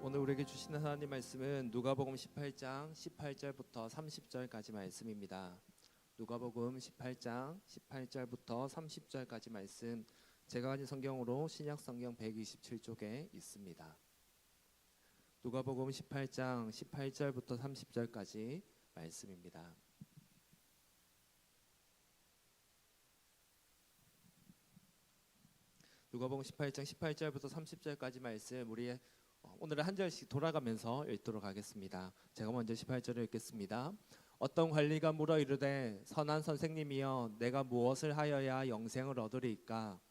오늘 우리에게 주시는 하나님 말씀은 누가복음 18장 18절부터 30절까지 말씀입니다. 누가복음 18장 18절부터 30절까지 말씀, 제가 가진 성경으로 신약 성경 127쪽에 있습니다. 누가복음 18장 18절부터 30절까지 말씀입니다. 누가복음 18장 18절부터 30절까지 말씀, 우리의 오늘은 한 절씩 돌아가면서 읽도록 하겠습니다. 제가 먼저 18절을 읽겠습니다. 어떤 관리가 물어 이르되 선한 선생님이여 내가 무엇을 하여야 영생을 얻으리이까?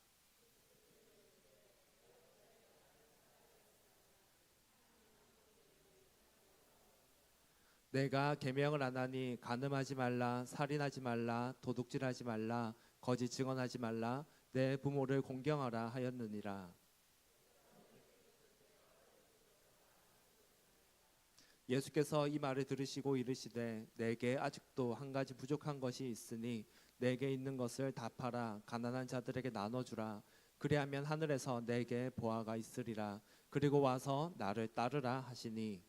내가 계명을 안 하니 간음하지 말라, 살인하지 말라, 도둑질하지 말라, 거짓 증언하지 말라, 내 부모를 공경하라 하였느니라. 예수께서 이 말을 들으시고 이르시되 내게 아직도 한 가지 부족한 것이 있으니 내게 있는 것을 다 팔아 가난한 자들에게 나눠주라. 그리하면 하늘에서 내게 보화가 있으리라. 그리고 와서 나를 따르라 하시니,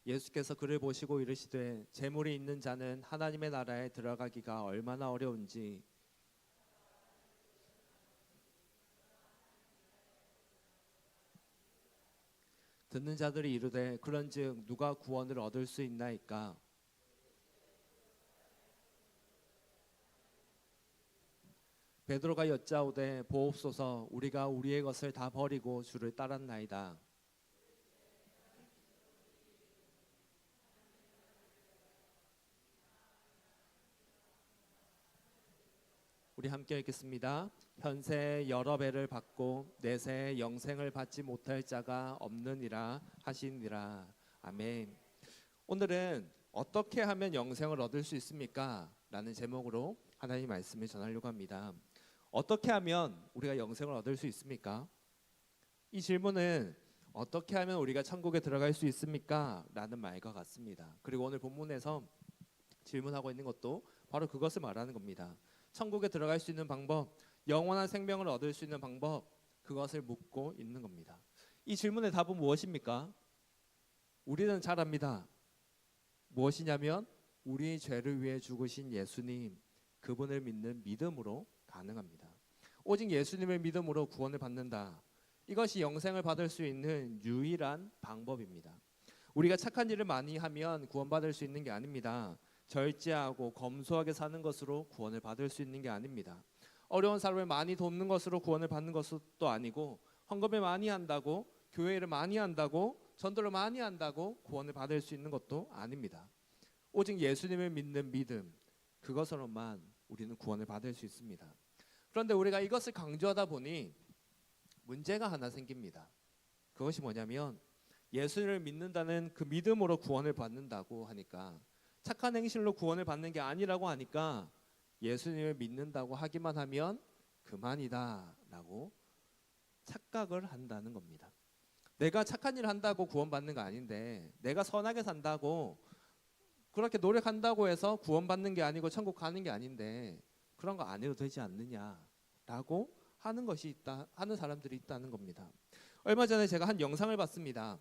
예수께서 그를 보시고 이르시되 재물이 있는 자는 하나님의 나라에 들어가기가 얼마나 어려운지. 듣는 자들이 이르되 그런즉 누가 구원을 얻을 수 있나이까? 베드로가 여짜오되 보옵소서, 우리가 우리의 것을 다 버리고 주를 따랐나이다. 우리 함께 읽겠습니다. 현세 여러 배를 받고 내세 영생을 받지 못할 자가 없느니라 하시니라. 아멘. 오늘은 어떻게 하면 영생을 얻을 수 있습니까? 라는 제목으로 하나님 말씀을 전하려고 합니다. 어떻게 하면 우리가 영생을 얻을 수 있습니까? 이 질문은 어떻게 하면 우리가 천국에 들어갈 수 있습니까? 라는 말과 같습니다. 그리고 오늘 본문에서 질문하고 있는 것도 바로 그것을 말하는 겁니다. 천국에 들어갈 수 있는 방법, 영원한 생명을 얻을 수 있는 방법, 그것을 묻고 있는 겁니다. 이 질문의 답은 무엇입니까? 우리는 잘 압니다. 무엇이냐면 우리 죄를 위해 죽으신 예수님, 그분을 믿는 믿음으로 가능합니다. 오직 예수님을 믿음으로 구원을 받는다. 이것이 영생을 받을 수 있는 유일한 방법입니다. 우리가 착한 일을 많이 하면 구원받을 수 있는 게 아닙니다. 절제하고 검소하게 사는 것으로 구원을 받을 수 있는 게 아닙니다. 어려운 사람을 많이 돕는 것으로 구원을 받는 것도 아니고, 헌금을 많이 한다고, 교회를 많이 한다고, 전도를 많이 한다고 구원을 받을 수 있는 것도 아닙니다. 오직 예수님을 믿는 믿음, 그것으로만 우리는 구원을 받을 수 있습니다. 그런데 우리가 이것을 강조하다 보니 문제가 하나 생깁니다. 그것이 뭐냐면 예수를 믿는다는 그 믿음으로 구원을 받는다고 하니까, 착한 행실로 구원을 받는 게 아니라고 하니까 예수님을 믿는다고 하기만 하면 그만이다 라고 착각을 한다는 겁니다. 내가 착한 일을 한다고 구원받는 거 아닌데, 내가 선하게 산다고 그렇게 노력한다고 해서 구원받는 게 아니고 천국 가는 게 아닌데 그런 거 안 해도 되지 않느냐라고 하는 것이 있다, 하는 사람들이 있다는 겁니다. 얼마 전에 제가 한 영상을 봤습니다.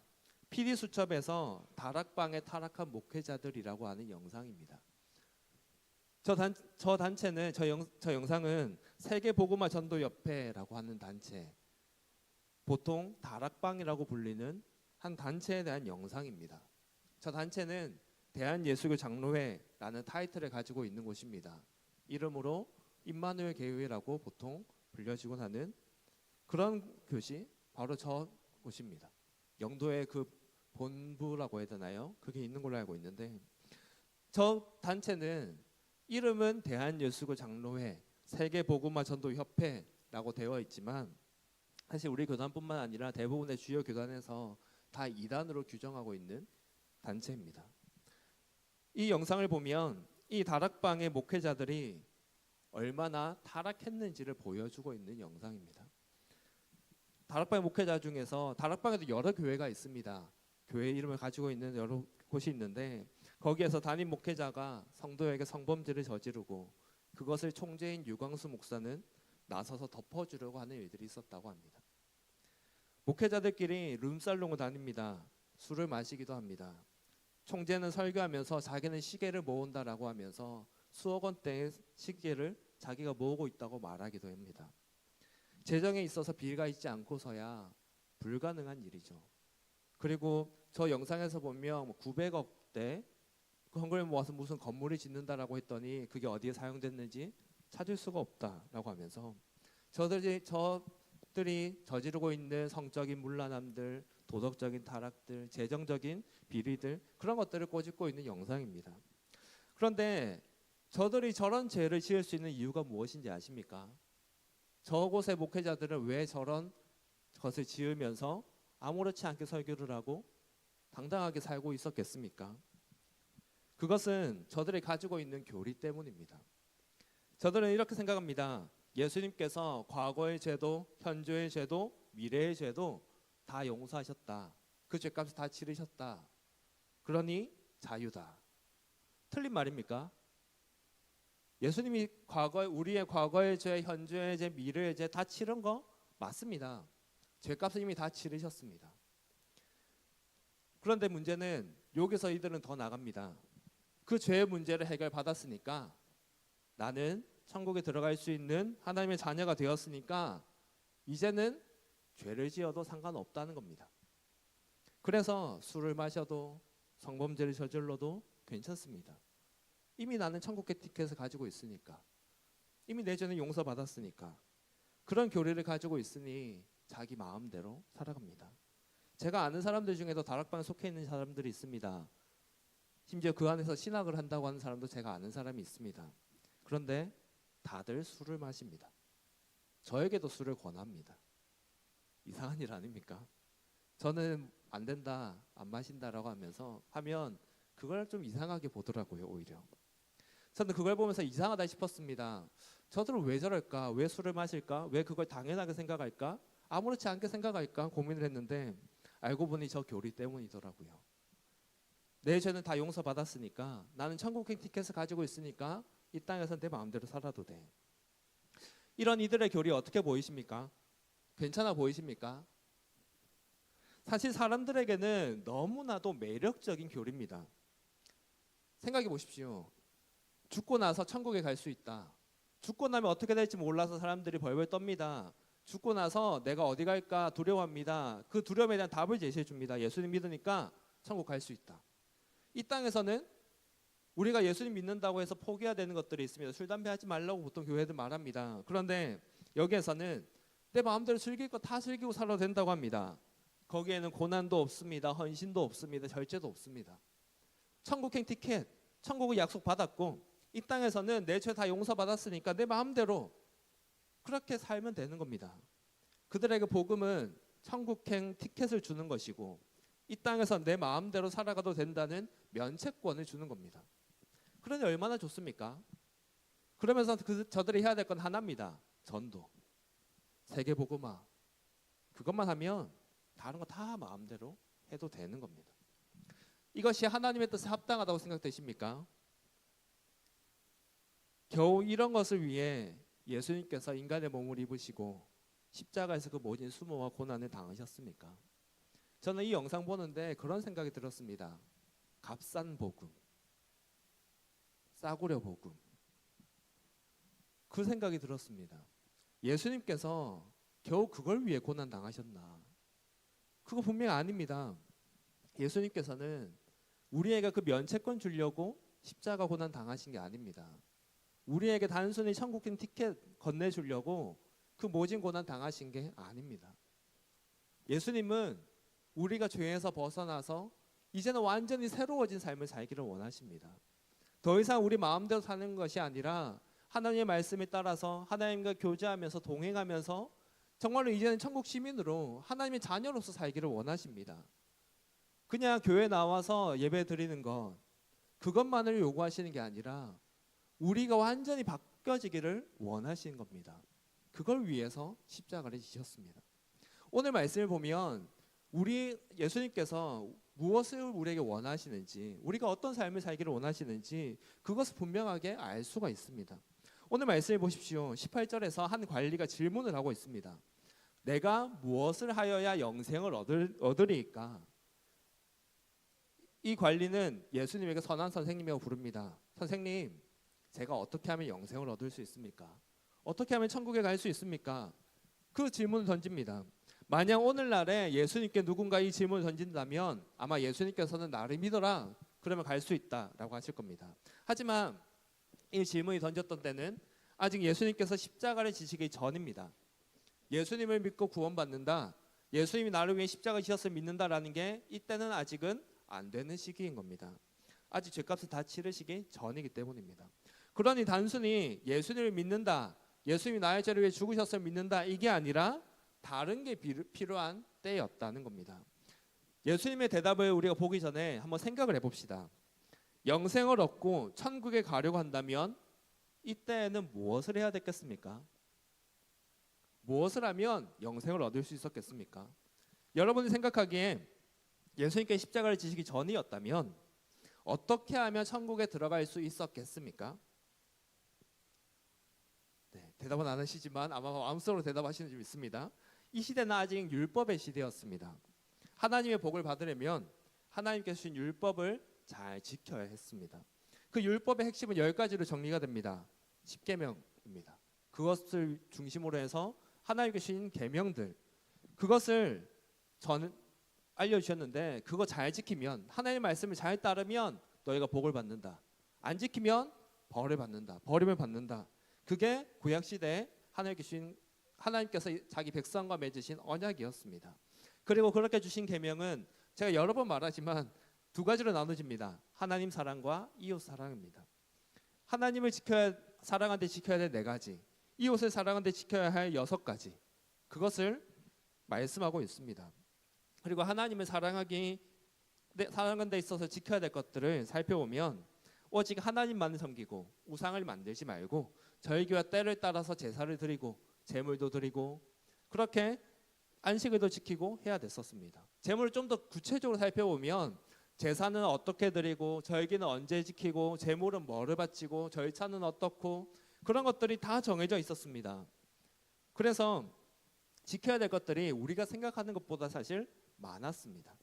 PD수첩에서 다락방에 타락한 목회자들이라고 하는 영상입니다. 저 단체는, 저 영상은 세계복음화 전도협회라고 하는 단체, 보통 다락방이라고 불리는 한 단체에 대한 영상입니다. 저 단체는 대한예수교 장로회라는 타이틀을 가지고 있는 곳입니다. 이름으로 임마누엘 교회라고 보통 불려지곤 하는 그런 곳이 바로 저 곳입니다. 영도의 그 본부라고 해야 되나요? 그게 있는 걸로 알고 있는데, 저 단체는 이름은 대한예수교 장로회 세계복음화 전도협회라고 되어 있지만 사실 우리 교단뿐만 아니라 대부분의 주요 교단에서 다 이단으로 규정하고 있는 단체입니다. 이 영상을 보면 이 다락방의 목회자들이 얼마나 타락했는지를 보여주고 있는 영상입니다. 다락방의 목회자 중에서, 다락방에도 여러 교회가 있습니다. 교회 이름을 가지고 있는 여러 곳이 있는데, 거기에서 담임 목회자가 성도에게 성범죄를 저지르고 그것을 총재인 유광수 목사는 나서서 덮어주려고 하는 일들이 있었다고 합니다. 목회자들끼리 룸살롱을 다닙니다. 술을 마시기도 합니다. 총재는 설교하면서 자기는 시계를 모은다라고 하면서 수억 원대의 시계를 자기가 모으고 있다고 말하기도 합니다. 재정에 있어서 비리가 있지 않고서야 불가능한 일이죠. 그리고 저 영상에서 보면 900억대 그 헌금을 모아서 무슨 건물을 짓는다라고 했더니 그게 어디에 사용됐는지 찾을 수가 없다라고 하면서 저들이 저지르고 있는 성적인 문란함들, 도덕적인 타락들, 재정적인 비리들 그런 것들을 꼬집고 있는 영상입니다. 그런데 저들이 저런 죄를 지을 수 있는 이유가 무엇인지 아십니까? 저곳의 목회자들은 왜 저런 것을 지으면서 아무렇지 않게 설교를 하고 당당하게 살고 있었겠습니까? 그것은 저들이 가지고 있는 교리 때문입니다. 저들은 이렇게 생각합니다. 예수님께서 과거의 죄도, 현재의 죄도, 미래의 죄도 다 용서하셨다. 그 죄값을 다 치르셨다. 그러니 자유다. 틀린 말입니까? 예수님이 우리의 과거의 죄, 현재의 죄, 미래의 죄 다 치른 거 맞습니다. 죄값을 이미 다 치르셨습니다. 그런데 문제는 여기서 이들은 더 나갑니다. 그 죄의 문제를 해결받았으니까 나는 천국에 들어갈 수 있는 하나님의 자녀가 되었으니까 이제는 죄를 지어도 상관없다는 겁니다. 그래서 술을 마셔도 성범죄를 저질러도 괜찮습니다. 이미 나는 천국의 티켓을 가지고 있으니까, 이미 내 죄는 용서받았으니까 그런 교리를 가지고 있으니 자기 마음대로 살아갑니다. 제가 아는 사람들 중에도 다락방에 속해 있는 사람들이 있습니다. 심지어 그 안에서 신학을 한다고 하는 사람도 제가 아는 사람이 있습니다. 그런데 다들 술을 마십니다. 저에게도 술을 권합니다. 이상한 일 아닙니까? 저는 안 된다, 안 마신다라고 하면 그걸 좀 이상하게 보더라고요. 오히려 저는 그걸 보면서 이상하다 싶었습니다. 저들은 왜 저럴까? 왜 술을 마실까? 왜 그걸 당연하게 생각할까? 아무렇지 않게 생각할까? 고민을 했는데 알고 보니 저 교리 때문이더라고요. 내 죄는 다 용서받았으니까 나는 천국행 티켓을 가지고 있으니까 이 땅에서 내 마음대로 살아도 돼. 이런 이들의 교리 어떻게 보이십니까? 괜찮아 보이십니까? 사실 사람들에게는 너무나도 매력적인 교리입니다. 생각해 보십시오. 죽고 나서 천국에 갈 수 있다. 죽고 나면 어떻게 될지 몰라서 사람들이 벌벌 떱니다. 죽고 나서 내가 어디 갈까 두려워합니다. 그 두려움에 대한 답을 제시해 줍니다. 예수님 믿으니까 천국 갈 수 있다. 이 땅에서는 우리가 예수님 믿는다고 해서 포기해야 되는 것들이 있습니다. 술, 담배 하지 말라고 보통 교회들 말합니다. 그런데 여기에서는 내 마음대로 즐길 거 다 즐기고 살아도 된다고 합니다. 거기에는 고난도 없습니다. 헌신도 없습니다. 절제도 없습니다. 천국행 티켓, 천국을 약속받았고 이 땅에서는 내 죄 다 용서받았으니까 내 마음대로 그렇게 살면 되는 겁니다. 그들에게 복음은 천국행 티켓을 주는 것이고 이 땅에서 내 마음대로 살아가도 된다는 면책권을 주는 겁니다. 그러니 얼마나 좋습니까? 그러면서 저들이 해야 될 건 하나입니다. 전도, 세계복음화. 그것만 하면 다른 거 다 마음대로 해도 되는 겁니다. 이것이 하나님의 뜻에 합당하다고 생각되십니까? 겨우 이런 것을 위해 예수님께서 인간의 몸을 입으시고 십자가에서 그 모진 수모와 고난을 당하셨습니까? 저는 이 영상 보는데 그런 생각이 들었습니다. 값싼 복음, 싸구려 복음. 그 생각이 들었습니다. 예수님께서 겨우 그걸 위해 고난 당하셨나? 그거 분명 아닙니다. 예수님께서는 우리에게 그 면책권 주려고 십자가 고난 당하신 게 아닙니다. 우리에게 단순히 천국행 티켓 건네주려고 그 모진 고난 당하신 게 아닙니다. 예수님은 우리가 죄에서 벗어나서 이제는 완전히 새로워진 삶을 살기를 원하십니다. 더 이상 우리 마음대로 사는 것이 아니라 하나님의 말씀에 따라서 하나님과 교제하면서 동행하면서 정말로 이제는 천국 시민으로 하나님의 자녀로서 살기를 원하십니다. 그냥 교회 나와서 예배 드리는 것 그것만을 요구하시는 게 아니라 우리가 완전히 바뀌어지기를 원하시는 겁니다. 그걸 위해서 십자가를 지셨습니다. 오늘 말씀을 보면 예수님께서 무엇을 우리에게 원하시는지, 우리가 어떤 삶을 살기를 원하시는지 그것을 분명하게 알 수가 있습니다. 오늘 말씀해 보십시오. 18절에서 한 관리가 질문을 하고 있습니다. 내가 무엇을 하여야 영생을 얻으리이까? 이 관리는 예수님에게 선한 선생님이라고 부릅니다. 선생님, 제가 어떻게 하면 영생을 얻을 수 있습니까? 어떻게 하면 천국에 갈 수 있습니까? 그 질문을 던집니다. 만약 오늘날에 예수님께 누군가 이 질문을 던진다면 아마 예수님께서는 나를 믿어라, 그러면 갈 수 있다라고 하실 겁니다. 하지만 이 질문이 던졌던 때는 아직 예수님께서 십자가를 지시기 전입니다. 예수님을 믿고 구원받는다, 예수님이 나를 위해 십자가 지셨을 믿는다라는 게 이때는 아직은 안 되는 시기인 겁니다. 아직 죄값을 다 치르시기 전이기 때문입니다. 그러니 단순히 예수님을 믿는다, 예수님이 나의 죄를 위해 죽으셨을 믿는다, 이게 아니라 다른 게 필요한 때였다는 겁니다. 예수님의 대답을 우리가 보기 전에 한번 생각을 해봅시다. 영생을 얻고 천국에 가려고 한다면 이때에는 무엇을 해야 됐겠습니까? 무엇을 하면 영생을 얻을 수 있었겠습니까? 여러분이 생각하기에 예수님께 십자가를 지시기 전이었다면 어떻게 하면 천국에 들어갈 수 있었겠습니까? 네, 대답은 안 하시지만 아마 마음속으로 대답하시는 줄 믿습니다. 이 시대는 아직 율법의 시대였습니다. 하나님의 복을 받으려면 하나님께서 주신 율법을 잘 지켜야 했습니다. 그 율법의 핵심은 10가지로 정리가 됩니다. 10계명입니다. 그것을 중심으로 해서 하나님께서 주신 계명들, 그것을 저는 알려주셨는데 그거 잘 지키면, 하나님의 말씀을 잘 따르면 너희가 복을 받는다, 안 지키면 벌을 받는다, 버림을 받는다. 그게 구약시대에 하나님께서 자기 백성과 맺으신 언약이었습니다. 그리고 그렇게 주신 계명은 제가 여러 번 말하지만 두 가지로 나눠집니다. 하나님 사랑과 이웃 사랑입니다. 하나님을 사랑하는데 지켜야 될 4가지, 이웃을 사랑하는데 지켜야 할 6가지, 그것을 말씀하고 있습니다. 그리고 하나님을 사랑하는 데 있어서 지켜야 될 것들을 살펴보면 오직 하나님만을 섬기고 우상을 만들지 말고 절기와 때를 따라서 제사를 드리고 제물도 드리고 그렇게 안식일도 지키고 해야 됐었습니다. 제물을 좀 더 구체적으로 살펴보면 제사는 어떻게 드리고 절기는 언제 지키고 제물은 뭐를 바치고 절차는 어떻고 그런 것들이 다 정해져 있었습니다. 그래서 지켜야 될 것들이 우리가 생각하는 것보다 사실 많았습니다.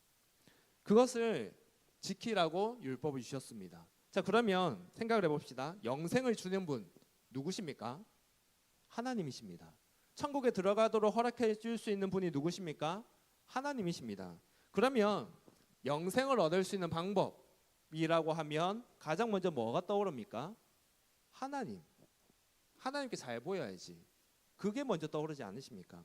그것을 지키라고 율법을 주셨습니다. 자, 그러면 생각을 해봅시다. 영생을 주는 분 누구십니까? 하나님이십니다. 천국에 들어가도록 허락해 줄 수 있는 분이 누구십니까? 하나님이십니다. 그러면 영생을 얻을 수 있는 방법이라고 하면 가장 먼저 뭐가 떠오릅니까? 하나님께 잘 보여야지. 그게 먼저 떠오르지 않으십니까?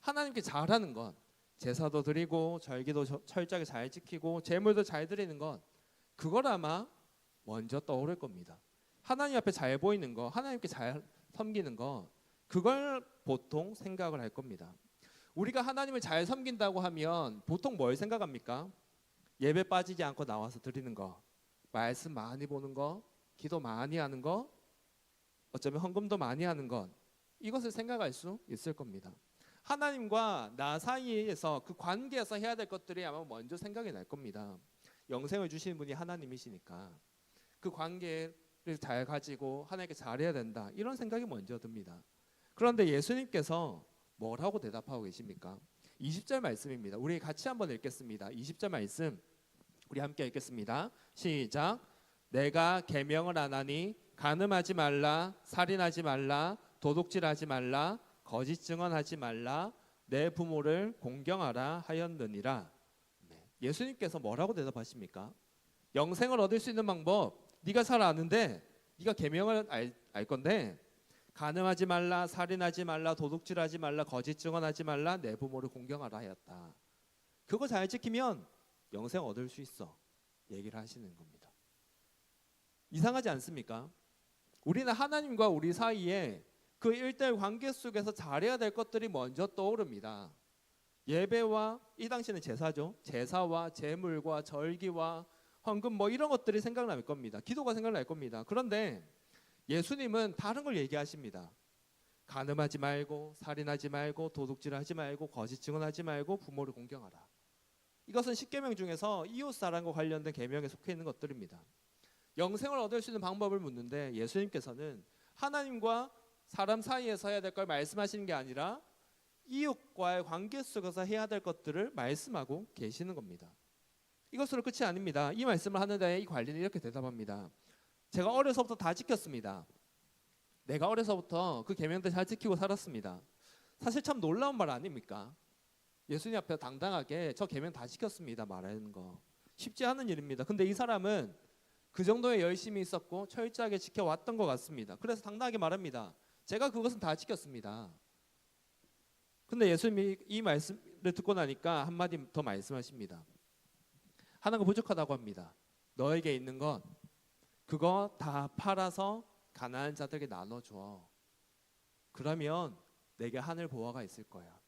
하나님께 잘하는 것, 제사도 드리고 절기도 철저하게 잘 지키고 제물도 잘 드리는 것, 그걸 아마 먼저 떠오를 겁니다. 하나님 앞에 잘 보이는 거, 하나님께 잘 섬기는 거, 그걸 보통 생각을 할 겁니다. 우리가 하나님을 잘 섬긴다고 하면 보통 뭘 생각합니까? 예배 빠지지 않고 나와서 드리는 거, 말씀 많이 보는 거, 기도 많이 하는 거, 어쩌면 헌금도 많이 하는 것, 이것을 생각할 수 있을 겁니다. 하나님과 나 사이에서 그 관계에서 해야 될 것들이 아마 먼저 생각이 날 겁니다. 영생을 주시는 분이 하나님이시니까 그 관계를 잘 가지고 하나님께 잘해야 된다, 이런 생각이 먼저 듭니다. 그런데 예수님께서 뭐라고 대답하고 계십니까? 20절 말씀입니다. 우리 같이 한번 읽겠습니다. 20절 말씀 우리 함께 읽겠습니다. 시작. 내가 계명을 안 하니 간음하지 말라, 살인하지 말라, 도둑질하지 말라, 거짓 증언하지 말라, 내 부모를 공경하라 하였느니라. 예수님께서 뭐라고 대답하십니까? 영생을 얻을 수 있는 방법 네가 잘 아는데, 네가 계명을 알 건데 간음하지 말라, 살인하지 말라, 도둑질하지 말라, 거짓 증언하지 말라, 내 부모를 공경하라 하였다. 그거 잘 지키면 영생 얻을 수 있어, 얘기를 하시는 겁니다. 이상하지 않습니까? 우리는 하나님과 우리 사이에 그 1:1 관계 속에서 잘해야 될 것들이 먼저 떠오릅니다. 예배와, 이 당시는 제사죠. 제사와 제물과 절기와 헌금 이런 것들이 생각날 겁니다. 기도가 생각날 겁니다. 그런데 예수님은 다른 걸 얘기하십니다. 간음하지 말고, 살인하지 말고, 도둑질하지 말고, 거짓 증언하지 말고, 부모를 공경하라. 이것은 10계명 중에서 이웃 사랑과 관련된 계명에 속해 있는 것들입니다. 영생을 얻을 수 있는 방법을 묻는데 예수님께서는 하나님과 사람 사이에서 해야 될 걸 말씀하시는 게 아니라 이웃과의 관계 속에서 해야 될 것들을 말씀하고 계시는 겁니다. 이것으로 끝이 아닙니다. 이 말씀을 하는데 이 관리는 이렇게 대답합니다. 제가 어려서부터 다 지켰습니다. 내가 어려서부터 그 계명들 잘 지키고 살았습니다. 사실 참 놀라운 말 아닙니까? 예수님 앞에 당당하게 저 계명 다 지켰습니다 말하는 거 쉽지 않은 일입니다. 근데 이 사람은 그 정도의 열심이 있었고 철저하게 지켜왔던 것 같습니다. 그래서 당당하게 말합니다. 제가 그것은 다 지켰습니다. 근데 예수님이 이 말씀을 듣고 나니까 한마디 더 말씀하십니다. 하나가 부족하다고 합니다. 너에게 있는 것 그거 다 팔아서 가난한 자들에게 나눠줘. 그러면 내게 하늘 보화가 있을 거야.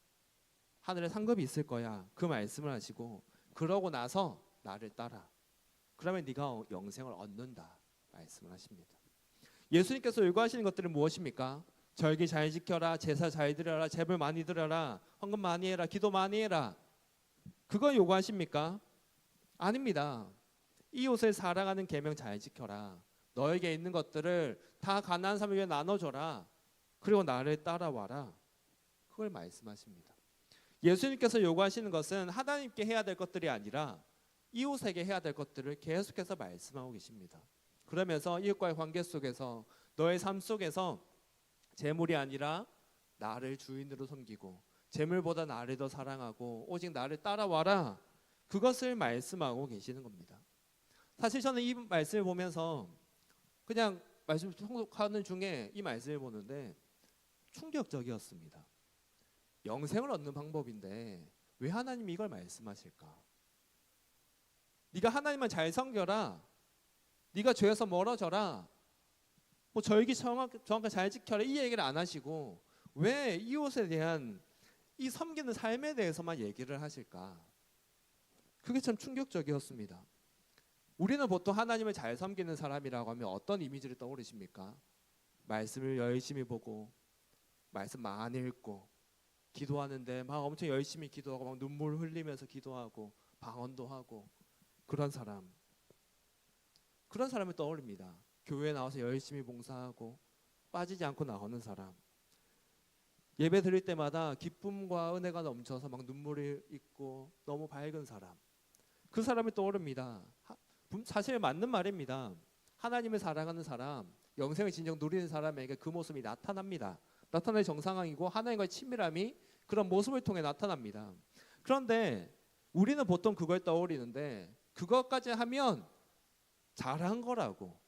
하늘에 상급이 있을 거야. 그 말씀을 하시고 그러고 나서 나를 따라. 그러면 네가 영생을 얻는다 말씀을 하십니다. 예수님께서 요구하시는 것들은 무엇입니까? 절기 잘 지켜라, 제사 잘 드려라, 제물 많이 드려라, 헌금 많이 해라, 기도 많이 해라. 그걸 요구하십니까? 아닙니다. 이웃을 사랑하는 계명 잘 지켜라. 너에게 있는 것들을 다 가난한 사람에게 나눠줘라. 그리고 나를 따라와라. 그걸 말씀하십니다. 예수님께서 요구하시는 것은 하나님께 해야 될 것들이 아니라 이웃에게 해야 될 것들을 계속해서 말씀하고 계십니다. 그러면서 이웃과의 관계 속에서 너의 삶 속에서 재물이 아니라 나를 주인으로 섬기고 재물보다 나를 더 사랑하고 오직 나를 따라와라. 그것을 말씀하고 계시는 겁니다. 사실 저는 이 말씀을 보면서 그냥 말씀 통독하는 중에 이 말씀을 보는데 충격적이었습니다. 영생을 얻는 방법인데 왜 하나님이 이걸 말씀하실까? 네가 하나님만 잘 섬겨라. 네가 죄에서 멀어져라. 뭐 절기 정확하게 잘 지켜라. 이 얘기를 안 하시고 왜 이웃에 대한 이 섬기는 삶에 대해서만 얘기를 하실까? 그게 참 충격적이었습니다. 우리는 보통 하나님을 잘 섬기는 사람이라고 하면 어떤 이미지를 떠오르십니까? 말씀을 열심히 보고 말씀 많이 읽고 기도하는데 막 엄청 열심히 기도하고 막 눈물 흘리면서 기도하고 방언도 하고 그런 사람을 떠올립니다. 교회에 나와서 열심히 봉사하고 빠지지 않고 나오는 사람. 예배 드릴 때마다 기쁨과 은혜가 넘쳐서 막 눈물이 있고 너무 밝은 사람. 그 사람이 떠오릅니다. 사실 맞는 말입니다. 하나님을 사랑하는 사람, 영생을 진정 누리는 사람에게 그 모습이 나타납니다. 나타날 정상이고 하나님과의 친밀함이 그런 모습을 통해 나타납니다. 그런데 우리는 보통 그걸 떠올리는데 그것까지 하면 잘한 거라고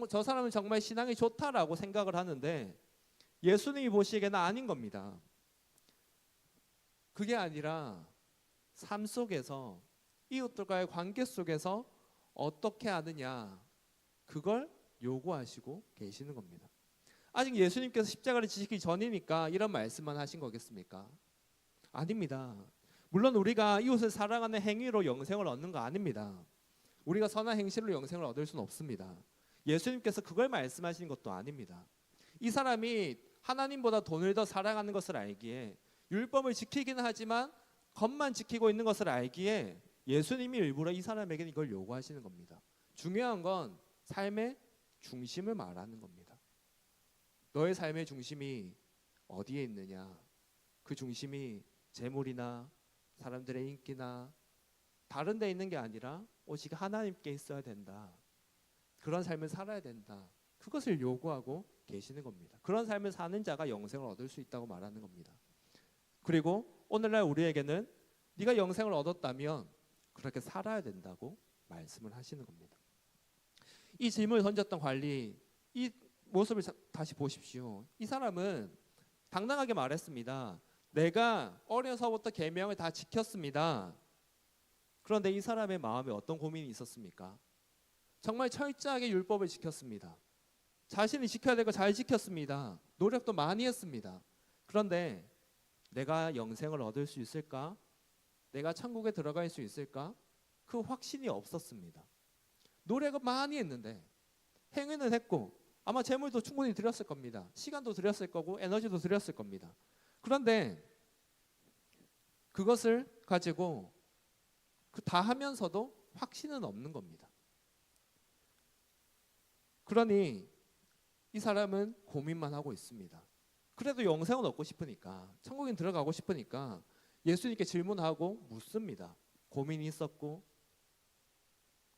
저 사람은 정말 신앙이 좋다라고 생각을 하는데 예수님이 보시기에는 아닌 겁니다. 그게 아니라 삶 속에서 이웃들과의 관계 속에서 어떻게 하느냐 그걸 요구하시고 계시는 겁니다. 아직 예수님께서 십자가를 지시기 전이니까 이런 말씀만 하신 거겠습니까? 아닙니다. 물론 우리가 이웃을 사랑하는 행위로 영생을 얻는 거 아닙니다. 우리가 선한 행실로 영생을 얻을 수는 없습니다. 예수님께서 그걸 말씀하시는 것도 아닙니다. 이 사람이 하나님보다 돈을 더 사랑하는 것을 알기에 율법을 지키기는 하지만 겉만 지키고 있는 것을 알기에 예수님이 일부러 이 사람에게 이걸 요구하시는 겁니다. 중요한 건 삶의 중심을 말하는 겁니다. 너의 삶의 중심이 어디에 있느냐? 그 중심이 재물이나 사람들의 인기나 다른 데 있는 게 아니라 오직 하나님께 있어야 된다. 그런 삶을 살아야 된다. 그것을 요구하고 계시는 겁니다. 그런 삶을 사는 자가 영생을 얻을 수 있다고 말하는 겁니다. 그리고 오늘날 우리에게는 네가 영생을 얻었다면 그렇게 살아야 된다고 말씀을 하시는 겁니다. 이 질문을 던졌던 관리, 이 모습을 다시 보십시오. 이 사람은 당당하게 말했습니다. 내가 어려서부터 계명을 다 지켰습니다. 그런데 이 사람의 마음에 어떤 고민이 있었습니까? 정말 철저하게 율법을 지켰습니다. 자신이 지켜야 될 거 잘 지켰습니다. 노력도 많이 했습니다. 그런데 내가 영생을 얻을 수 있을까? 내가 천국에 들어갈 수 있을까? 그 확신이 없었습니다. 노력을 많이 했는데 행위는 했고 아마 재물도 충분히 드렸을 겁니다. 시간도 드렸을 거고 에너지도 드렸을 겁니다. 그런데 그것을 가지고 다 하면서도 확신은 없는 겁니다. 그러니 이 사람은 고민만 하고 있습니다. 그래도 영생은 얻고 싶으니까, 천국에 들어가고 싶으니까 예수님께 질문하고 묻습니다. 고민이 있었고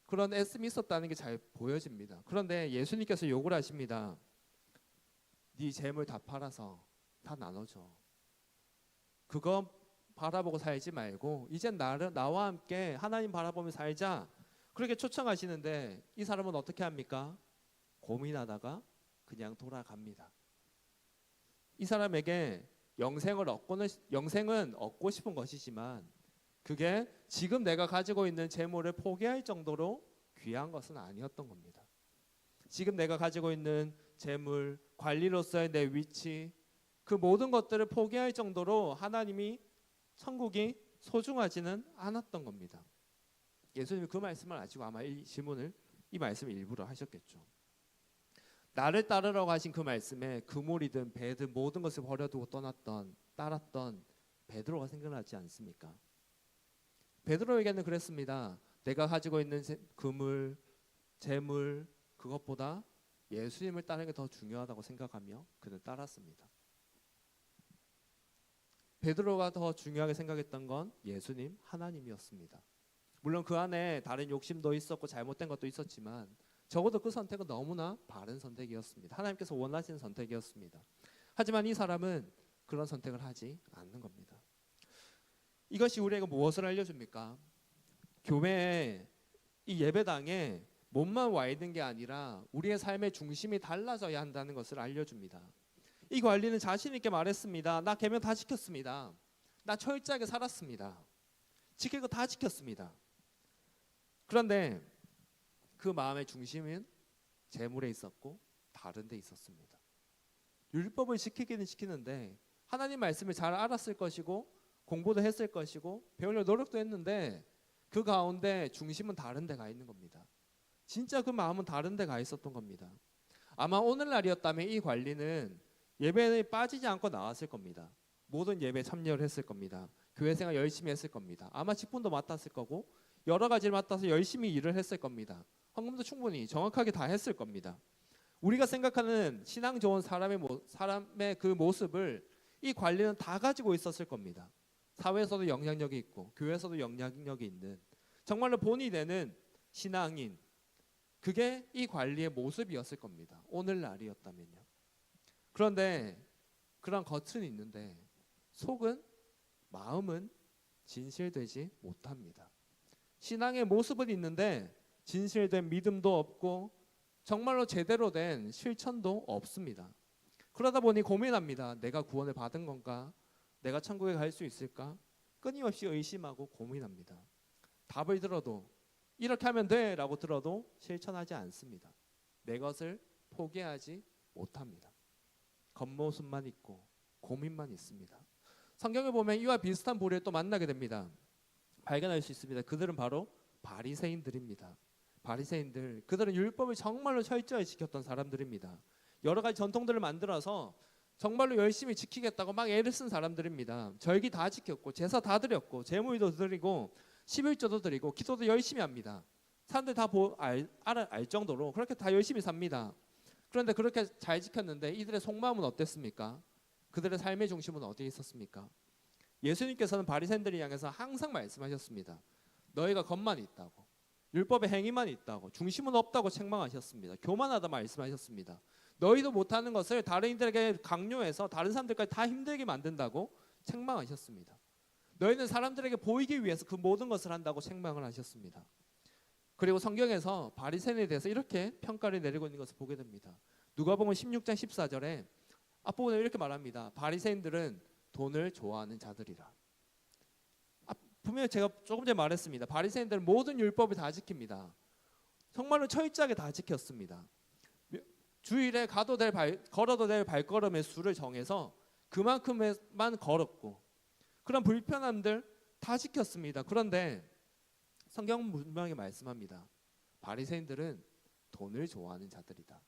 그런 애씀이 있었다는 게 잘 보여집니다. 그런데 예수님께서 요구를 하십니다. 네 재물 다 팔아서 다 나눠줘. 그거 바라보고 살지 말고 이젠 나와 함께 하나님 바라보며 살자. 그렇게 초청하시는데 이 사람은 어떻게 합니까? 고민하다가 그냥 돌아갑니다. 이 사람에게 영생은 얻고 싶은 것이지만 그게 지금 내가 가지고 있는 재물을 포기할 정도로 귀한 것은 아니었던 겁니다. 지금 내가 가지고 있는 재물, 관리로서의 내 위치, 그 모든 것들을 포기할 정도로 하나님이 천국이 소중하지는 않았던 겁니다. 예수님이 그 말씀을 아시고 아마 이 말씀을 일부러 하셨겠죠. 나를 따르라고 하신 그 말씀에 그물이든 배든 모든 것을 버려두고 따랐던 베드로가 생각나지 않습니까? 베드로에게는 그랬습니다. 내가 가지고 있는 그물, 재물 그것보다 예수님을 따르는 게 더 중요하다고 생각하며 그는 따랐습니다. 베드로가 더 중요하게 생각했던 건 예수님, 하나님이었습니다. 물론 그 안에 다른 욕심도 있었고 잘못된 것도 있었지만 적어도 그 선택은 너무나 바른 선택이었습니다. 하나님께서 원하시는 선택이었습니다. 하지만 이 사람은 그런 선택을 하지 않는 겁니다. 이것이 우리에게 무엇을 알려줍니까? 교회에 이 예배당에 몸만 와 있는 게 아니라 우리의 삶의 중심이 달라져야 한다는 것을 알려줍니다. 이 관리는 자신 있게 말했습니다. 나 계명 다 지켰습니다. 나 철저하게 살았습니다. 지킬 거 다 지켰습니다. 그런데 그 마음의 중심은 재물에 있었고 다른 데 있었습니다. 율법을 지키기는 지키는데 하나님 말씀을 잘 알았을 것이고 공부도 했을 것이고 배우려고 노력도 했는데 그 가운데 중심은 다른 데 가 있는 겁니다. 진짜 그 마음은 다른 데 가 있었던 겁니다. 아마 오늘날이었다면 이 관리는 예배에 빠지지 않고 나왔을 겁니다. 모든 예배에 참여를 했을 겁니다. 교회 생활 열심히 했을 겁니다. 아마 직분도 맡았을 거고 여러 가지를 맡아서 열심히 일을 했을 겁니다. 헌금도 충분히 정확하게 다 했을 겁니다. 우리가 생각하는 신앙 좋은 사람의 그 모습을 이 관리는 다 가지고 있었을 겁니다. 사회에서도 영향력이 있고 교회에서도 영향력이 있는 정말로 본이 되는 신앙인, 그게 이 관리의 모습이었을 겁니다. 오늘날이었다면요. 그런데 그런 겉은 있는데 속은, 마음은 진실되지 못합니다. 신앙의 모습은 있는데 진실된 믿음도 없고 정말로 제대로 된 실천도 없습니다. 그러다 보니 고민합니다. 내가 구원을 받은 건가? 내가 천국에 갈 수 있을까? 끊임없이 의심하고 고민합니다. 답을 들어도 이렇게 하면 돼 라고 들어도 실천하지 않습니다. 내 것을 포기하지 못합니다. 겉모습만 있고 고민만 있습니다. 성경을 보면 이와 비슷한 부류를 또 만나게 됩니다. 발견할 수 있습니다. 그들은 바로 바리새인들입니다. 바리새인들, 그들은 율법을 정말로 철저히 지켰던 사람들입니다. 여러 가지 전통들을 만들어서 정말로 열심히 지키겠다고 막 애를 쓴 사람들입니다. 절기 다 지켰고 제사 다 드렸고 제물도 드리고 11조도 드리고 기도도 열심히 합니다. 사람들 다 알 정도로 그렇게 다 열심히 삽니다. 그런데 그렇게 잘 지켰는데 이들의 속마음은 어땠습니까? 그들의 삶의 중심은 어디에 있었습니까? 예수님께서는 바리새인들을 향해서 항상 말씀하셨습니다. 너희가 겉만 있다고, 율법의 행위만 있다고, 중심은 없다고 책망하셨습니다. 교만하다 말씀하셨습니다. 너희도 못하는 것을 다른 이들에게 강요해서 다른 사람들까지 다 힘들게 만든다고 책망하셨습니다. 너희는 사람들에게 보이기 위해서 그 모든 것을 한다고 책망을 하셨습니다. 그리고 성경에서 바리새인에 대해서 이렇게 평가를 내리고 있는 것을 보게 됩니다. 누가복음 16장 14절에 앞부분에 이렇게 말합니다. 바리새인들은 돈을 좋아하는 자들이라. 분명히 제가 조금 전에 말했습니다. 바리새인들은 모든 율법을 다 지킵니다. 정말로 철저하게 다 지켰습니다. 주일에 걸어도 될 발걸음의 수를 정해서 그만큼만 걸었고 그런 불편함들 다 지켰습니다. 그런데 성경은 분명히 말씀합니다. 바리새인들은 돈을 좋아하는 자들이다.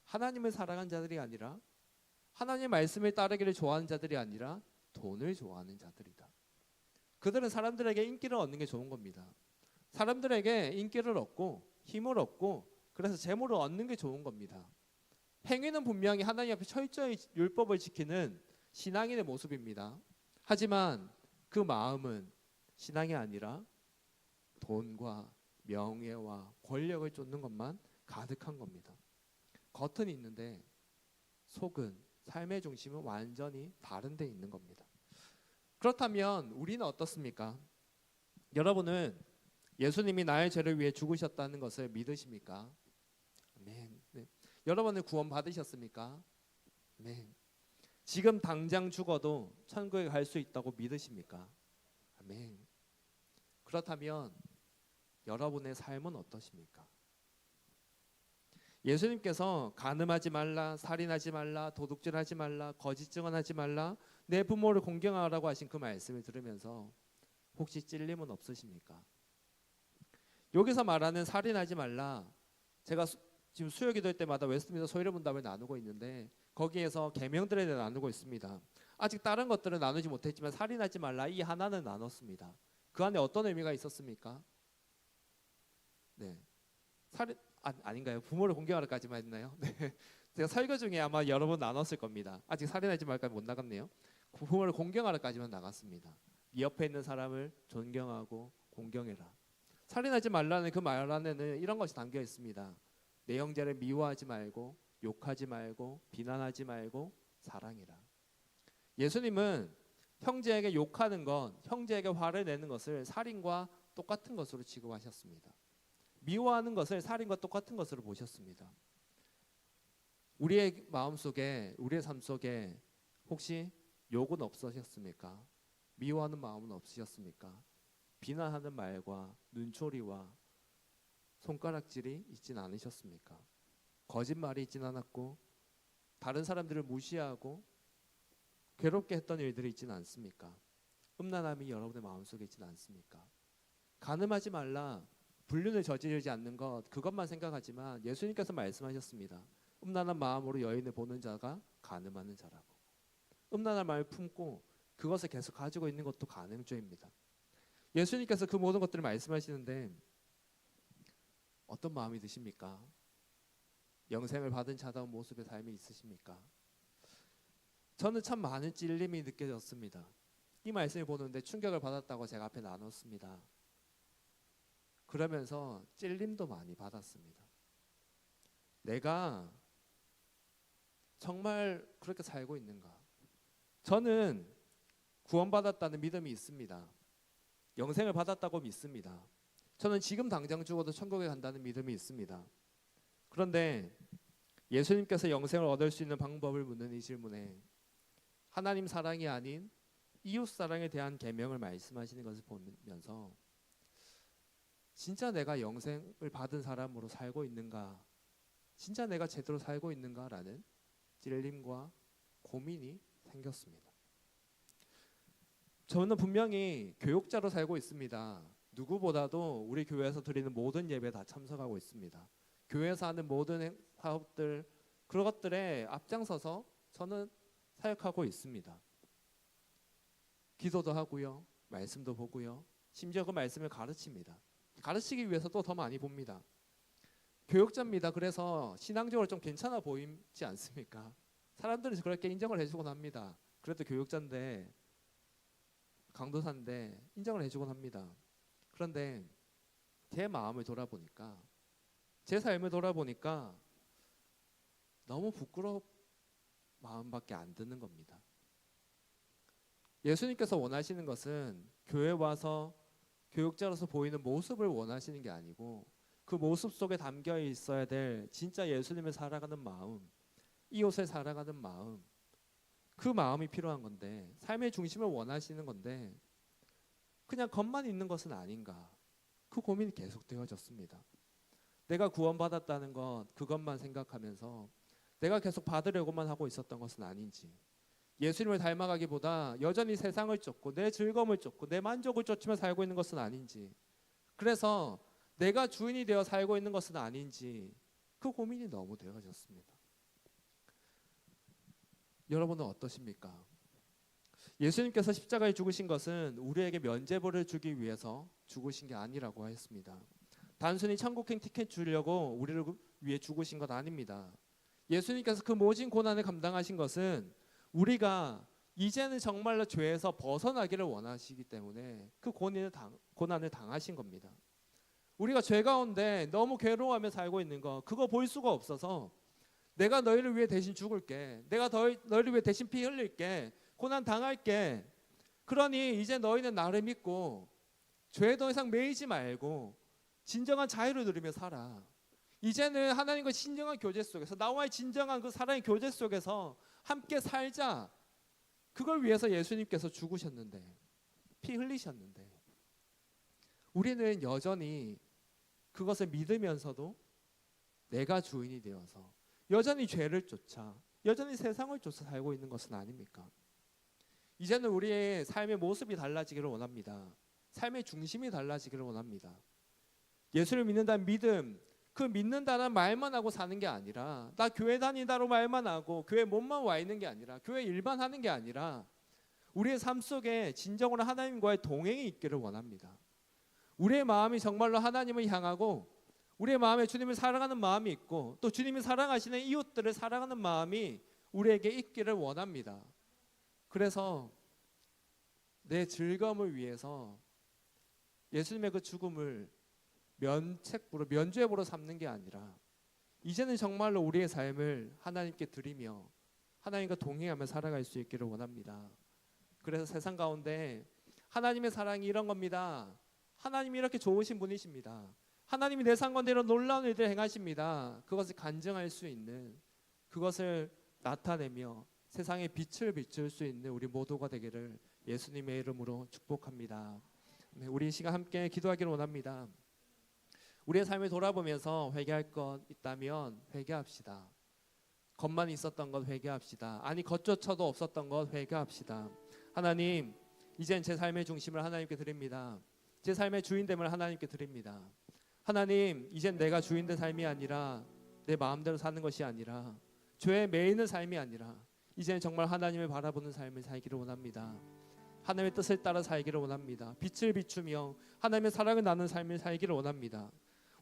하나님을 사랑하는 자들이 아니라, 하나님의 말씀을 따르기를 좋아하는 자들이 아니라 돈을 좋아하는 자들이다. 그들은 사람들에게 인기를 얻는 게 좋은 겁니다. 사람들에게 인기를 얻고 힘을 얻고 그래서 재물을 얻는 게 좋은 겁니다. 행위는 분명히 하나님 앞에 철저히 율법을 지키는 신앙인의 모습입니다. 하지만 그 마음은 신앙이 아니라 돈과 명예와 권력을 쫓는 것만 가득한 겁니다. 겉은 있는데 속은, 삶의 중심은 완전히 다른 데 있는 겁니다. 그렇다면 우리는 어떻습니까? 여러분은 예수님이 나의 죄를 위해 죽으셨다는 것을 믿으십니까? 아멘. 네. 여러분은 구원 받으셨습니까? 아멘. 지금 당장 죽어도 천국에 갈 수 있다고 믿으십니까? 아멘. 그렇다면 여러분의 삶은 어떠십니까? 예수님께서 간음하지 말라, 살인하지 말라, 도둑질하지 말라, 거짓 증언하지 말라, 내 부모를 공경하라고 하신 그 말씀을 들으면서 혹시 찔림은 없으십니까? 여기서 말하는 살인하지 말라, 제가 지금 수요기도회 때마다 웨스트민스터 소위를 문답을 나누고 있는데 거기에서 계명들에 대해 나누고 있습니다. 아직 다른 것들은 나누지 못했지만 살인하지 말라 이 하나는 나눴습니다. 그 안에 어떤 의미가 있었습니까? 네, 살인 아닌가요? 부모를 공경하라까지만 했나요? 네, 제가 설교 중에 아마 여러 번 나눴을 겁니다. 아직 살인하지 말까지 못 나갔네요. 부모를 공경하라까지만 나갔습니다. 네 옆에 있는 사람을 존경하고 공경해라. 살인하지 말라는 그 말 안에는 이런 것이 담겨 있습니다. 내 형제를 미워하지 말고, 욕하지 말고, 비난하지 말고 사랑해라. 예수님은 형제에게 욕하는 것, 형제에게 화를 내는 것을 살인과 똑같은 것으로 취급하셨습니다. 미워하는 것을 살인과 똑같은 것으로 보셨습니다. 우리의 마음속에, 우리의 삶 속에 혹시 욕은 없으셨습니까? 미워하는 마음은 없으셨습니까? 비난하는 말과 눈초리와 손가락질이 있진 않으셨습니까? 거짓말이 있진 않았고 다른 사람들을 무시하고 괴롭게 했던 일들이 있진 않습니까? 음란함이 여러분의 마음속에 있진 않습니까? 간음하지 말라, 불륜을 저지르지 않는 것, 그것만 생각하지만 예수님께서 말씀하셨습니다. 음란한 마음으로 여인을 보는 자가 간음하는 자라고. 음란한 마음을 품고 그것을 계속 가지고 있는 것도 간음죄입니다. 예수님께서 그 모든 것들을 말씀하시는데 어떤 마음이 드십니까? 영생을 받은 자다운 모습의 삶이 있으십니까? 저는 참 많은 찔림이 느껴졌습니다. 이 말씀을 보는데 충격을 받았다고 제가 앞에 나눴습니다. 그러면서 찔림도 많이 받았습니다. 내가 정말 그렇게 살고 있는가? 저는 구원받았다는 믿음이 있습니다. 영생을 받았다고 믿습니다. 저는 지금 당장 죽어도 천국에 간다는 믿음이 있습니다. 그런데 예수님께서 영생을 얻을 수 있는 방법을 묻는 이 질문에 하나님 사랑이 아닌 이웃 사랑에 대한 계명을 말씀하시는 것을 보면서 진짜 내가 영생을 받은 사람으로 살고 있는가? 진짜 내가 제대로 살고 있는가라는 찔림과 고민이 생겼습니다. 저는 분명히 교육자로 살고 있습니다. 누구보다도 우리 교회에서 드리는 모든 예배에 다 참석하고 있습니다. 교회에서 하는 모든 사업들, 그런 것들에 앞장서서 저는 사역하고 있습니다. 기도도 하고요, 말씀도 보고요, 심지어 그 말씀을 가르칩니다. 가르치기 위해서 또 더 많이 봅니다. 교육자입니다. 그래서 신앙적으로 좀 괜찮아 보이지 않습니까? 사람들은 그렇게 인정을 해주곤 합니다. 그래도 교육자인데, 강도사인데 인정을 해주곤 합니다. 그런데 제 마음을 돌아보니까, 제 삶을 돌아보니까 너무 부끄러운 마음밖에 안 드는 겁니다. 예수님께서 원하시는 것은 교회 와서 교육자로서 보이는 모습을 원하시는 게 아니고 그 모습 속에 담겨 있어야 될 진짜 예수님을 살아가는 마음, 이웃을 살아가는 마음, 그 마음이 필요한 건데, 삶의 중심을 원하시는 건데 그냥 겉만 있는 것은 아닌가, 그 고민이 계속 되어졌습니다. 내가 구원받았다는 것, 그것만 생각하면서 내가 계속 받으려고만 하고 있었던 것은 아닌지, 예수님을 닮아가기보다 여전히 세상을 쫓고 내 즐거움을 쫓고 내 만족을 쫓으며 살고 있는 것은 아닌지, 그래서 내가 주인이 되어 살고 있는 것은 아닌지, 그 고민이 너무 되어졌습니다. 여러분은 어떠십니까? 예수님께서 십자가에 죽으신 것은 우리에게 면죄부를 주기 위해서 죽으신 게 아니라고 했습니다. 단순히 천국행 티켓 주려고 우리를 위해 죽으신 것 아닙니다. 예수님께서 그 모진 고난을 감당하신 것은 우리가 이제는 정말로 죄에서 벗어나기를 원하시기 때문에 그 고난을 당하신 겁니다. 우리가 죄 가운데 너무 괴로워하며 살고 있는 거, 그거 볼 수가 없어서 내가 너희를 위해 대신 죽을게, 내가 너희를 위해 대신 피 흘릴게, 고난 당할게, 그러니 이제 너희는 나를 믿고 죄에 더 이상 매이지 말고 진정한 자유를 누리며 살아. 이제는 하나님과 진정한 교제 속에서, 나와의 진정한 그 사랑의 교제 속에서 함께 살자. 그걸 위해서 예수님께서 죽으셨는데, 피 흘리셨는데, 우리는 여전히 그것을 믿으면서도 내가 주인이 되어서 여전히 죄를 쫓아, 여전히 세상을 쫓아 살고 있는 것은 아닙니까? 이제는 우리의 삶의 모습이 달라지기를 원합니다. 삶의 중심이 달라지기를 원합니다. 예수를 믿는다는 믿음, 그 믿는다는 말만 하고 사는 게 아니라, 나 교회 다닌다로 말만 하고 교회 몸만 와 있는 게 아니라, 교회 일만 하는 게 아니라 우리의 삶 속에 진정으로 하나님과의 동행이 있기를 원합니다. 우리의 마음이 정말로 하나님을 향하고 우리의 마음에 주님을 사랑하는 마음이 있고, 또 주님이 사랑하시는 이웃들을 사랑하는 마음이 우리에게 있기를 원합니다. 그래서 내 즐거움을 위해서 예수님의 그 죽음을 면죄부로 삼는 게 아니라, 이제는 정말로 우리의 삶을 하나님께 드리며 하나님과 동행하며 살아갈 수 있기를 원합니다. 그래서 세상 가운데 하나님의 사랑이 이런 겁니다. 하나님이 이렇게 좋으신 분이십니다. 하나님이 내 삶 가운데 이런 놀라운 일들을 행하십니다. 그것을 간증할 수 있는, 그것을 나타내며 세상에 빛을 비출 수 있는 우리 모두가 되기를 예수님의 이름으로 축복합니다. 우리 이 시간 함께 기도하기를 원합니다. 우리의 삶을 돌아보면서 회개할 것 있다면 회개합시다. 겉만 있었던 것 회개합시다. 아니 겉조차도 없었던 것 회개합시다. 하나님, 이젠 제 삶의 중심을 하나님께 드립니다. 제 삶의 주인됨을 하나님께 드립니다. 하나님, 이젠 내가 주인된 삶이 아니라, 내 마음대로 사는 것이 아니라, 죄에 매이는 삶이 아니라, 이제는 정말 하나님을 바라보는 삶을 살기를 원합니다. 하나님의 뜻을 따라 살기를 원합니다. 빛을 비추며 하나님의 사랑을 나누는 삶을 살기를 원합니다.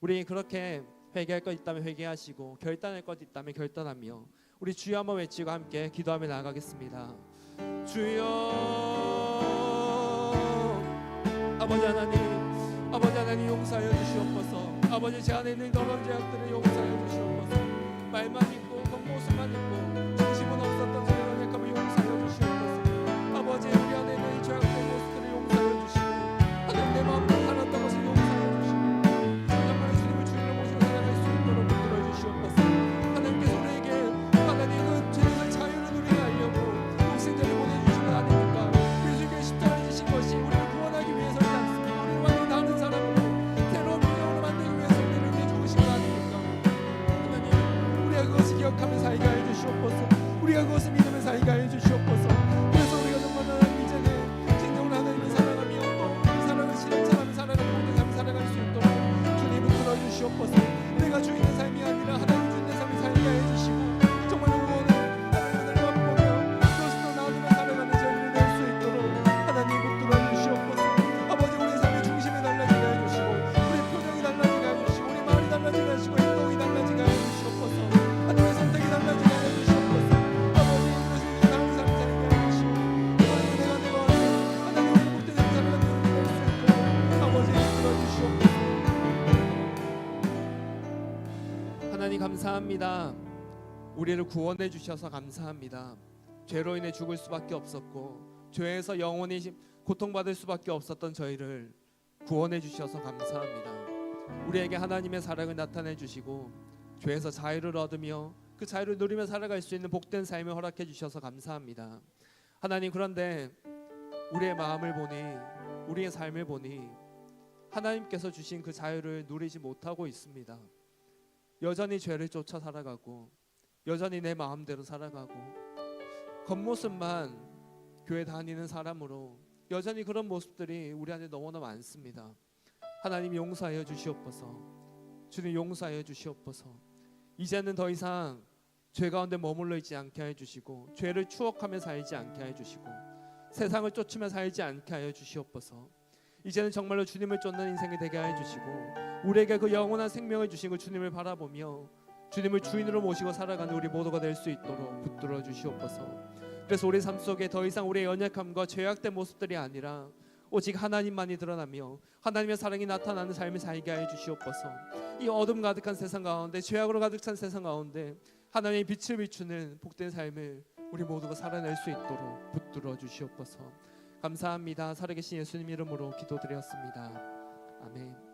우리 그렇게 회개할 것 있다면 회개하시고, 결단할 것 있다면 결단하며, 우리 주여 한번 외치고 함께 기도하며 나아가겠습니다. 주여, 아버지 하나님 용서하여 주시옵소서. 아버지, 제 안에 있는 더러운 죄악들을 용서하여 주시옵소서. 말만 있고 겉모습만 있고 중심은 없었던 저의 연약함을 용서하여 주시옵소서. 아버지, 우리 안에 있는 이 죄악된 모습들을 용서하여 주시고, 하나님 내 마음대로 살았던 것을 용서하여 주시고, 정말 주님을 주인으로 모시고 살아갈 수 있도록 붙들어 주시옵소서. 하나님께서 우리에게 하나님 그 죄에서 자유를 누리게 하려고 독생자를 보내주신 것 아닙니까? 예수님의 십자가를 지신 것이 우리를 구원하기 위해서지 않습니까? 우리를 완전히 다른 사람으로, 새로운 인격으로 만들기 위해서 우리를 내주신 것 아닙니까? 하나님, 우리가 그것을 기억하며 살게 하여 주시옵소서. 우리가 그것을 믿으며 살게 하여 주시옵소서. 그래서 우리가 정말 하나님 이제는 진정으로 하나님을 사랑하며 또 이 사랑을 실천하며 살아가는 모든 삶을 살아갈 수 있도록 주님 붙들어 주시옵소서. 내가 주인의 삶이 아니라 하나님 주인의 삶을 살게 하여 주시고, 정말 구원을 하나님을 맛보며 그것으로 나누며 살아가는 저희를 낼 수 있도록 하나님 붙들어 주시옵소서. 아버지, 우리의 삶의 중심이 달라지게 하여 주시고, 우리의 표정이 달라지게 하여 주시고, 우리 말이 달라지게 하시고, 행동이 달라지게 하여 주시옵소서. 하나님의 선택이 달라지게 하여 주시옵소서. 아버지, 그것을 다른 삶을 살게 하여 주시고, 하나님 내가 하나님의 복된 삶을 살아가는 우리를 낼 수 있도록 아버지 붙들어 주시옵소서. 하나님 감사합니다. 우리를 구원해 주셔서 감사합니다. 죄로 인해 죽을 수밖에 없었고, 죄에서 영원히 고통받을 수밖에 없었던 저희를 구원해 주셔서 감사합니다. 우리에게 하나님의 사랑을 나타내 주시고, 죄에서 자유를 얻으며 그 자유를 누리며 살아갈 수 있는 복된 삶을 허락해 주셔서 감사합니다. 하나님, 그런데 우리의 마음을 보니, 우리의 삶을 보니 하나님께서 주신 그 자유를 누리지 못하고 있습니다. 여전히 죄를 쫓아 살아가고, 여전히 내 마음대로 살아가고, 겉모습만 교회 다니는 사람으로 여전히 그런 모습들이 우리 안에 너무나 많습니다. 하나님 용서하여 주시옵소서. 주님 용서하여 주시옵소서. 이제는 더 이상 죄 가운데 머물러 있지 않게 하여 주시고, 죄를 추억하며 살지 않게 하여 주시고, 세상을 쫓으며 살지 않게 하여 주시옵소서. 이제는 정말로 주님을 쫓는 인생이 되게 하여 주시고, 우리에게 그 영원한 생명을 주신 그 주님을 바라보며 주님을 주인으로 모시고 살아가는 우리 모두가 될 수 있도록 붙들어 주시옵소서. 그래서 우리 삶 속에 더 이상 우리의 연약함과 죄악된 모습들이 아니라 오직 하나님만이 드러나며 하나님의 사랑이 나타나는 삶을 살게 하여 주시옵소서. 이 어둠 가득한 세상 가운데, 죄악으로 가득 찬 세상 가운데 하나님의 빛을 비추는 복된 삶을 우리 모두가 살아낼 수 있도록 붙들어 주시옵소서. 감사합니다. 살아계신 예수님 이름으로 기도드렸습니다. 아멘.